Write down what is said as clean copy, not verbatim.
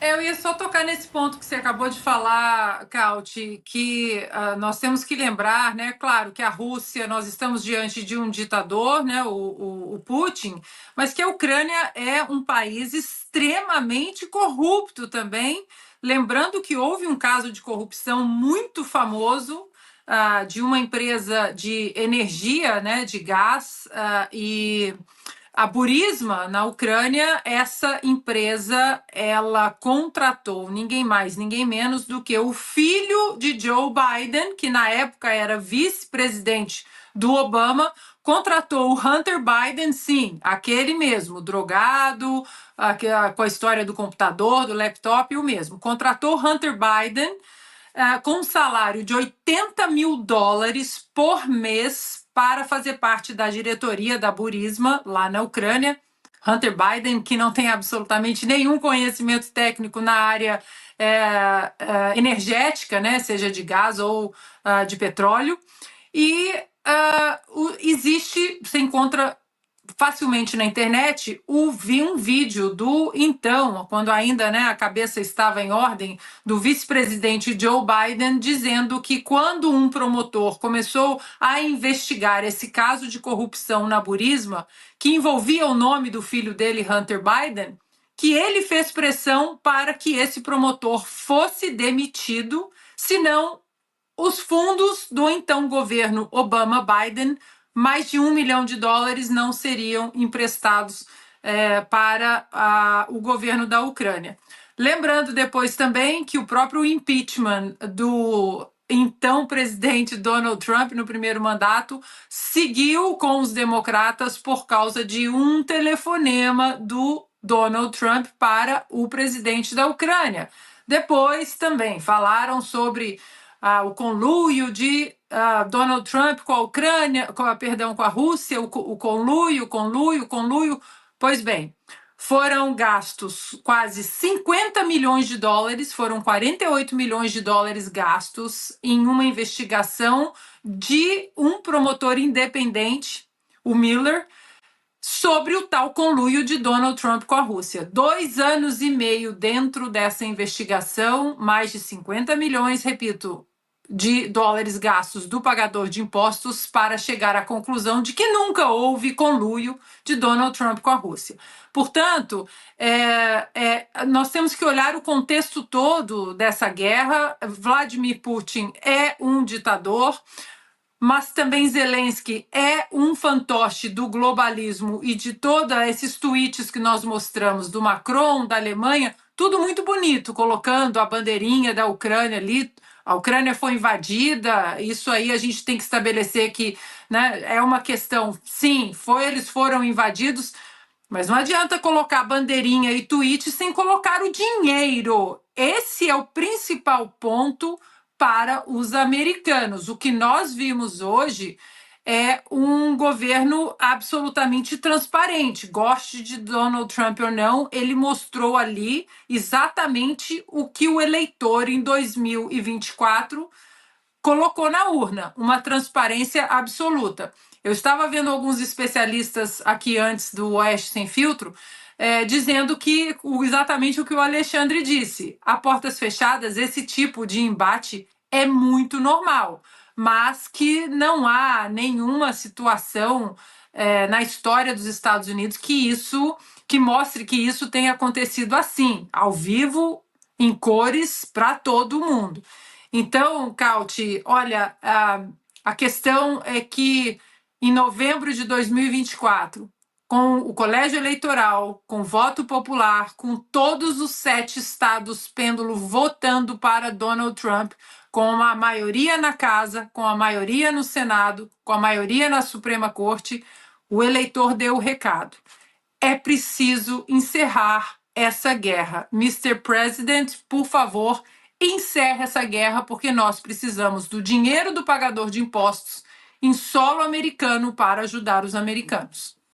Eu ia só tocar nesse ponto que você acabou de falar, Kauti, que nós temos que lembrar, né, claro, que a Rússia, nós estamos diante de um ditador, né, o Putin, mas que a Ucrânia é um país extremamente corrupto também. Lembrando que houve um caso de corrupção muito famoso de uma empresa de energia, né, de gás, e a Burisma, na Ucrânia, essa empresa, ela contratou ninguém mais, ninguém menos do que o filho de Joe Biden, que na época era vice-presidente do Obama, contratou o Hunter Biden, sim, aquele mesmo, drogado, com a história do computador, do laptop, o mesmo. Contratou o Hunter Biden com um salário de US$ 80 mil por mês para fazer parte da diretoria da Burisma, lá na Ucrânia. Hunter Biden, que não tem absolutamente nenhum conhecimento técnico na área energética, né, seja de gás ou de petróleo. E você encontra facilmente na internet, vi um vídeo do então, quando ainda, né, a cabeça estava em ordem, do vice-presidente Joe Biden, dizendo que quando um promotor começou a investigar esse caso de corrupção na Burisma, que envolvia o nome do filho dele, Hunter Biden, que ele fez pressão para que esse promotor fosse demitido, senão os fundos do então governo Obama-Biden, mais de US$ 1 milhão não seriam emprestados para o governo da Ucrânia. Lembrando depois também que o próprio impeachment do então presidente Donald Trump, no primeiro mandato, seguiu com os democratas por causa de um telefonema do Donald Trump para o presidente da Ucrânia. Depois também falaram sobre o conluio de Donald Trump com a Ucrânia, com a Rússia, o conluio. Pois bem, foram gastos quase US$ 50 milhões, foram US$ 48 milhões gastos em uma investigação de um promotor independente, o Miller, sobre o tal conluio de Donald Trump com a Rússia. 2 anos e meio dentro dessa investigação, mais de 50 milhões, repito, de dólares gastos do pagador de impostos para chegar à conclusão de que nunca houve conluio de Donald Trump com a Rússia. Portanto, nós temos que olhar o contexto todo dessa guerra. Vladimir Putin é um ditador, mas também Zelensky é um fantoche do globalismo e de todos esses tweets que nós mostramos do Macron, da Alemanha, tudo muito bonito, colocando a bandeirinha da Ucrânia ali. A Ucrânia foi invadida, isso aí a gente tem que estabelecer que, né, é uma questão, sim, eles foram invadidos, mas não adianta colocar bandeirinha e tweet sem colocar o dinheiro. Esse é o principal ponto para os americanos. O que nós vimos hoje é um governo absolutamente transparente. Goste de Donald Trump ou não, ele mostrou ali exatamente o que o eleitor em 2024 colocou na urna, uma transparência absoluta. Eu estava vendo alguns especialistas aqui antes do Oeste Sem Filtro dizendo que exatamente o que o Alexandre disse. A portas fechadas, esse tipo de embate é muito normal, mas que não há nenhuma situação na história dos Estados Unidos que mostre que isso tenha acontecido assim, ao vivo, em cores, para todo mundo. Então, Kauti, olha, a questão é que em novembro de 2024, com o colégio eleitoral, com voto popular, com todos os 7 estados pêndulo votando para Donald Trump, com a maioria na casa, com a maioria no Senado, com a maioria na Suprema Corte, o eleitor deu o recado. É preciso encerrar essa guerra. Mr. President, por favor, encerre essa guerra, porque nós precisamos do dinheiro do pagador de impostos em solo americano para ajudar os americanos.